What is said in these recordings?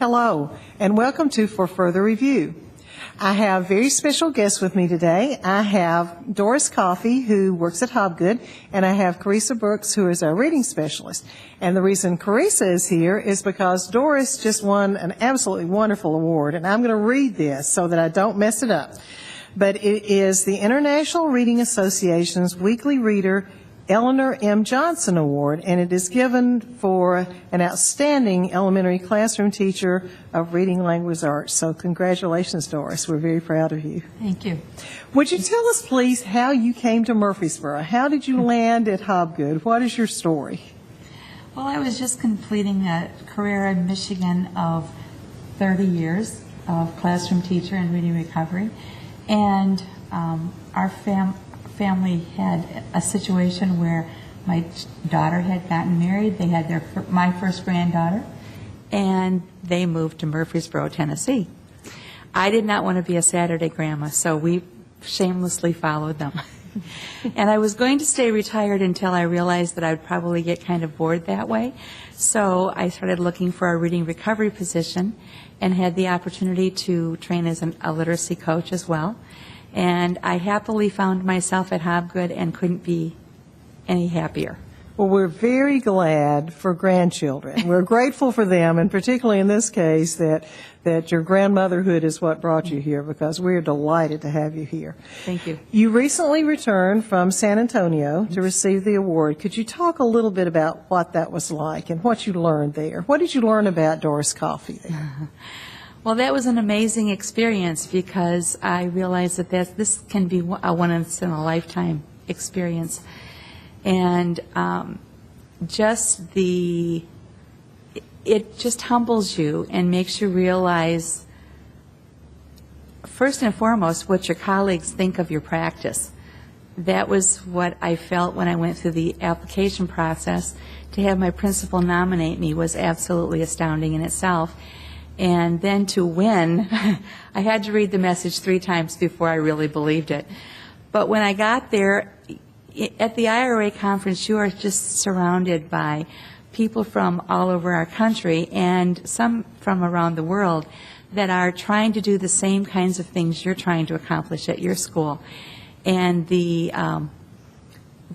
Hello, and welcome to For Further Review. I have very special guests with me today. I have Doris Coffey, who works at Hobgood, and I have Carissa Brooks, who is our reading specialist. And the reason Carissa is here is because Doris just won an absolutely wonderful award, and I'm going to read this so that I don't mess it up. But it is the International Reading Association's Weekly Reader Eleanor M. Johnson Award, and it is given for an outstanding elementary classroom teacher of reading language arts. So congratulations, Doris. We're very proud of you. Thank you. Would you tell us, please, how you came to Murfreesboro? How did you land at Hobgood? What is your story? Well, I was just completing a career in Michigan of 30 years of classroom teacher and reading recovery, and our family had a situation where my daughter had gotten married. They had my first granddaughter, and they moved to Murfreesboro, Tennessee. I did not want to be a Saturday grandma, so we shamelessly followed them. And I was going to stay retired until I realized that I would probably get kind of bored that way. So I started looking for a reading recovery position and had the opportunity to train as a literacy coach as well. And I happily found myself at Hobgood and couldn't be any happier. Well, we're very glad for grandchildren. We're grateful for them, and particularly in this case that your grandmotherhood is what brought you here, because we're delighted to have you here. Thank you. You recently returned from San Antonio to receive the award. Could you talk a little bit about what that was like and what you learned there? What did you learn about Doris Coffey there? Well, that was an amazing experience because I realized that this can be a once-in-a-lifetime experience. And it just humbles you and makes you realize, first and foremost, what your colleagues think of your practice. That was what I felt when I went through the application process. To have my principal nominate me was absolutely astounding in itself. And then to win, I had to read the message 3 times before I really believed it. But when I got there, at the IRA conference, you are just surrounded by people from all over our country and some from around the world that are trying to do the same kinds of things you're trying to accomplish at your school. And the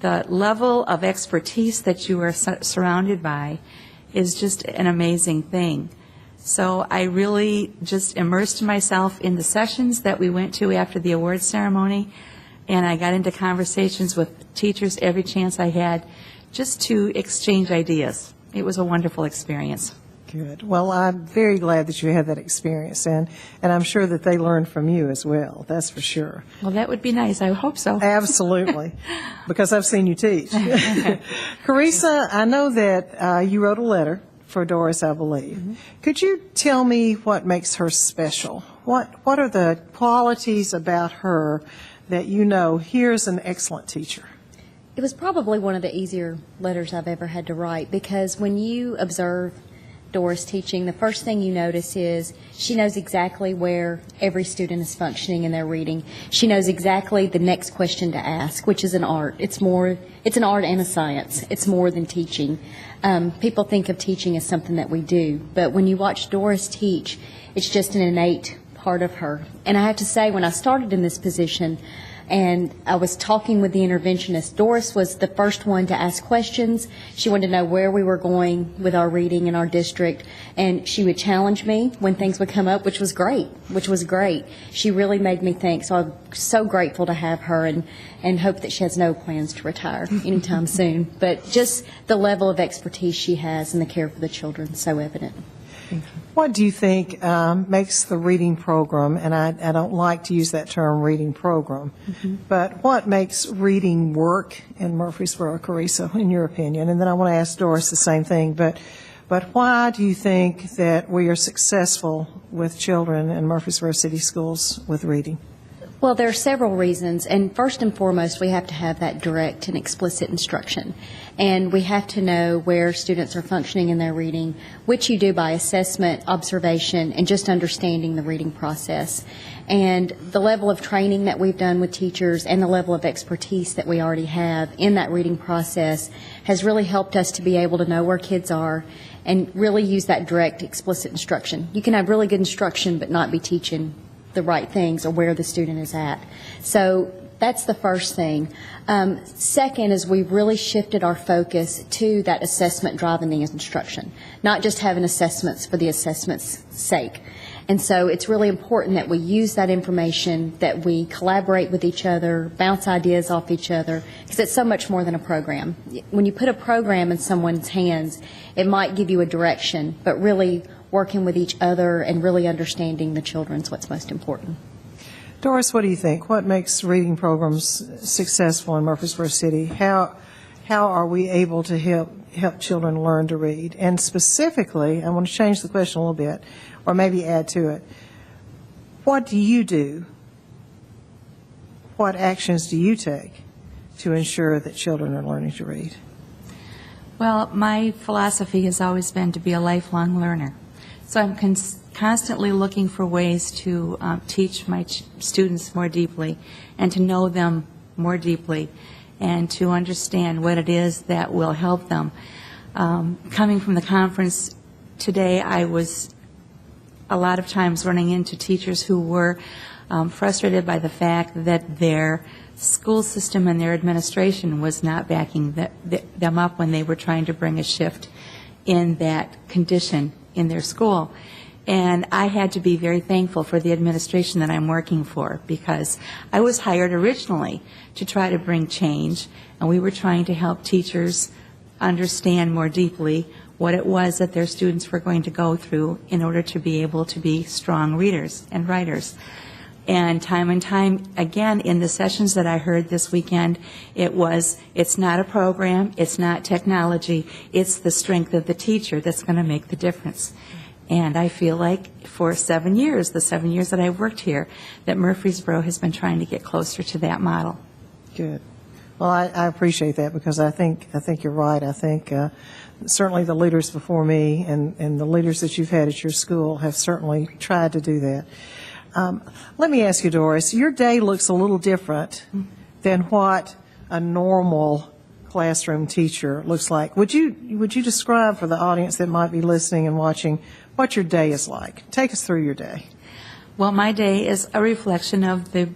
level of expertise that you are surrounded by is just an amazing thing. So I really just immersed myself in the sessions that we went to after the awards ceremony, and I got into conversations with teachers every chance I had just to exchange ideas. It was a wonderful experience. Good. Well, I'm very glad that you had that experience, and I'm sure that they learned from you as well. That's for sure. Well, that would be nice. I hope so. Absolutely, because I've seen you teach. Carissa, I know that you wrote a letter for Doris, I believe. Mm-hmm. Could you tell me what makes her special? What are the qualities about her that you know, here's an excellent teacher? It was probably one of the easier letters I've ever had to write, because when you observe Doris teaching, the first thing you notice is she knows exactly where every student is functioning in their reading. She knows exactly the next question to ask, which is an art. It's an art and a science. It's more than teaching. People think of teaching as something that we do, but when you watch Doris teach, it's just an innate part of her. And I have to say, when I started in this position, and I was talking with the interventionist, Doris was the first one to ask questions. She wanted to know where we were going with our reading in our district, and she would challenge me when things would come up, which was great. She really made me think, so I'm so grateful to have her, and hope that she has no plans to retire anytime soon. But just the level of expertise she has in the care for the children is so evident. What do you think makes the reading program, and I don't like to use that term, reading program, but what makes reading work in Murfreesboro, Carissa, in your opinion? And then I want to ask Doris the same thing, but why do you think that we are successful with children in Murfreesboro City Schools with reading? Well, there are several reasons, and first and foremost, we have to have that direct and explicit instruction. And we have to know where students are functioning in their reading, which you do by assessment, observation, and just understanding the reading process. And the level of training that we've done with teachers and the level of expertise that we already have in that reading process has really helped us to be able to know where kids are and really use that direct, explicit instruction. You can have really good instruction but not be teaching the right things or where the student is at. So that's the first thing. Second is we've really shifted our focus to that assessment driving the instruction, not just having assessments for the assessment's sake. And so it's really important that we use that information, that we collaborate with each other, bounce ideas off each other, because it's so much more than a program. When you put a program in someone's hands, it might give you a direction, but really working with each other and really understanding the children is what's most important. Doris, what do you think? What makes reading programs successful in Murfreesboro City? How are we able to help children learn to read? And specifically, I want to change the question a little bit, or maybe add to it. What do you do? What actions do you take to ensure that children are learning to read? Well, my philosophy has always been to be a lifelong learner. So I'm constantly looking for ways to teach my students more deeply and to know them more deeply and to understand what it is that will help them. Coming from the conference today, I was a lot of times running into teachers who were frustrated by the fact that their school system and their administration was not backing them up when they were trying to bring a shift in that condition in their school. And I had to be very thankful for the administration that I'm working for, because I was hired originally to try to bring change, and we were trying to help teachers understand more deeply what it was that their students were going to go through in order to be able to be strong readers and writers. And time again, in the sessions that I heard this weekend, it's not a program, it's not technology, it's the strength of the teacher that's going to make the difference. And I feel like for 7 years, the 7 years that I've worked here, that Murfreesboro has been trying to get closer to that model. Good. Well, I appreciate that, because I think you're right. I think certainly the leaders before me and the leaders that you've had at your school have certainly tried to do that. Let me ask you, Doris, your day looks a little different than what a normal classroom teacher looks like. Would you describe for the audience that might be listening and watching what your day is like? Take us through your day. Well, my day is a reflection of the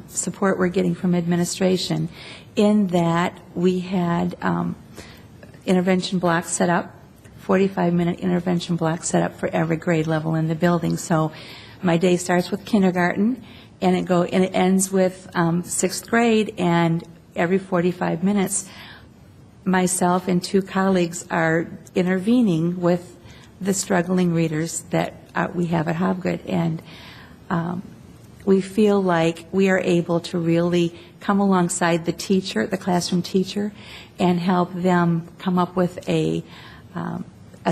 support we're getting from administration, in that we had intervention blocks set up, 45-minute intervention blocks set up for every grade level in the building. So my day starts with kindergarten, and it ends with 6th grade, and every 45 minutes, myself and 2 colleagues are intervening with the struggling readers that we have at Hobgood. And we feel like we are able to really come alongside the teacher, the classroom teacher, and help them come up with a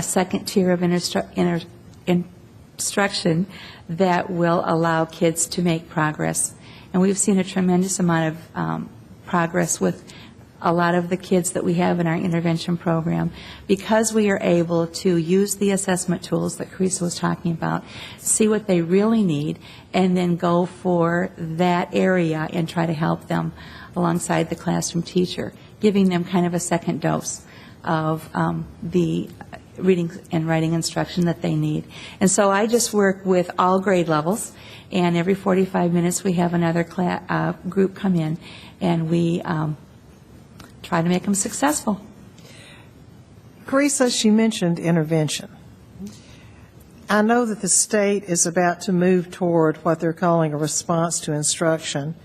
second tier of instruction that will allow kids to make progress. And we've seen a tremendous amount of progress with a lot of the kids that we have in our intervention program, because we are able to use the assessment tools that Carissa was talking about, see what they really need, and then go for that area and try to help them alongside the classroom teacher, giving them kind of a second dose of the reading and writing instruction that they need. And so I just work with all grade levels, and every 45 minutes we have another group come in, and we try to make them successful. Carissa, she mentioned intervention. I know that the state is about to move toward what they're calling a response to instruction.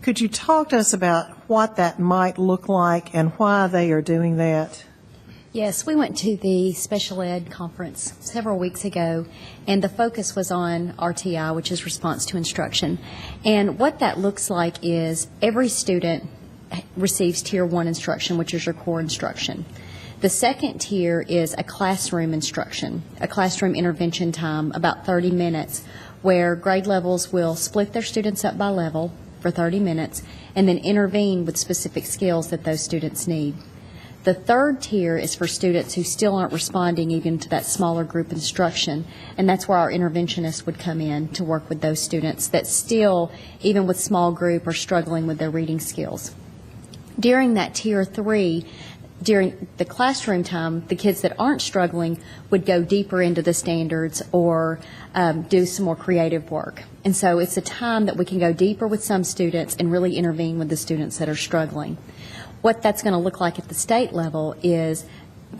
Could you talk to us about what that might look like and why they are doing that? Yes, we went to the special ed conference several weeks ago, and the focus was on RTI, which is response to instruction. And what that looks like is every student receives Tier 1 instruction, which is your core instruction. The second tier is a classroom instruction, a classroom intervention time, about 30 minutes, where grade levels will split their students up by level for 30 minutes and then intervene with specific skills that those students need. The third tier is for students who still aren't responding even to that smaller group instruction, and that's where our interventionists would come in to work with those students that still, even with small group, are struggling with their reading skills. During that tier 3, during the classroom time, the kids that aren't struggling would go deeper into the standards or do some more creative work. And so it's a time that we can go deeper with some students and really intervene with the students that are struggling. What that's going to look like at the state level is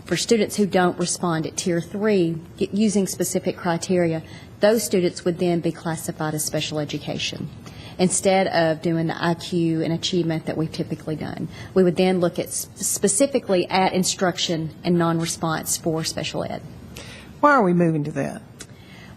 for students who don't respond at Tier 3, using specific criteria, those students would then be classified as special education instead of doing the IQ and achievement that we've typically done. We would then look at specifically at instruction and non-response for special ed. Why are we moving to that?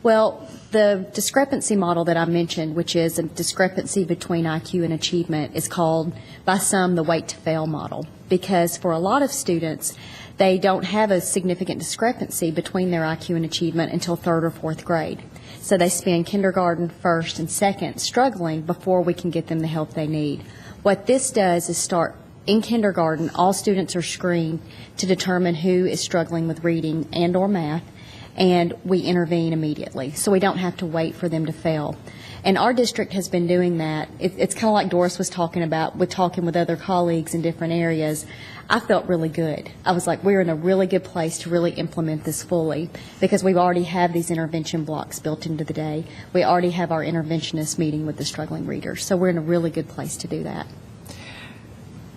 Well, the discrepancy model that I mentioned, which is a discrepancy between IQ and achievement, is called by some the wait to fail model, because for a lot of students, they don't have a significant discrepancy between their IQ and achievement until 3rd or 4th grade. So they spend kindergarten, 1st, and 2nd struggling before we can get them the help they need. What this does is start in kindergarten, all students are screened to determine who is struggling with reading and or math, and we intervene immediately, so we don't have to wait for them to fail. And our district has been doing that. It's kind of like Doris was talking about, with talking with other colleagues in different areas. I felt really good. I was like, we're in a really good place to really implement this fully, because we already have these intervention blocks built into the day. We already have our interventionist meeting with the struggling readers, so we're in a really good place to do that.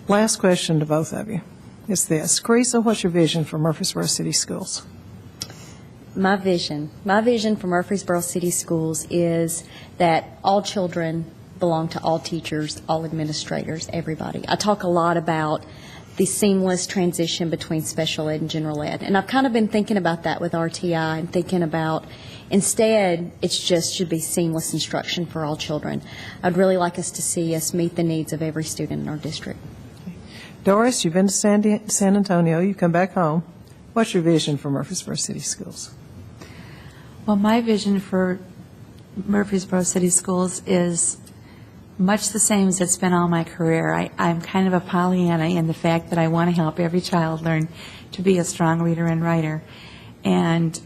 Last question to both of you is this. Carissa, what's your vision for Murfreesboro City Schools? My vision for Murfreesboro City Schools is that all children belong to all teachers, all administrators, everybody. I talk a lot about the seamless transition between special ed and general ed, and I've kind of been thinking about that with RTI and thinking about instead it just should be seamless instruction for all children. I'd really like us to see us meet the needs of every student in our district. Doris, you've been to San Antonio. You come back home. What's your vision for Murfreesboro City Schools? Well, my vision for Murfreesboro City Schools is much the same as it's been all my career. I'm kind of a Pollyanna in the fact that I want to help every child learn to be a strong reader and writer. And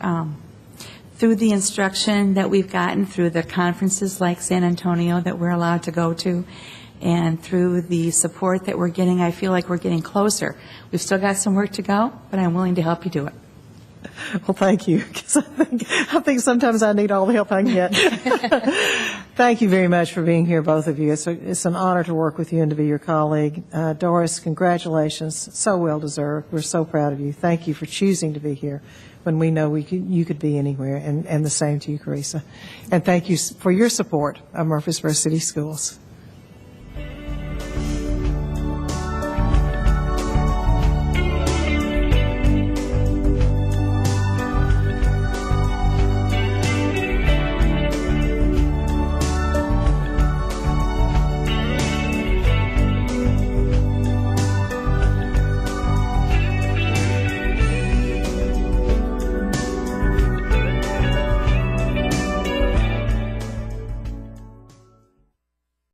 through the instruction that we've gotten, through the conferences like San Antonio that we're allowed to go to, and through the support that we're getting, I feel like we're getting closer. We've still got some work to go, but I'm willing to help you do it. Well, thank you, because I think sometimes I need all the help I can get. Thank you very much for being here, both of you. It's an honor to work with you and to be your colleague. Doris, congratulations. So well deserved. We're so proud of you. Thank you for choosing to be here when we know you could be anywhere, and the same to you, Carissa. And thank you for your support of Murfreesboro City Schools.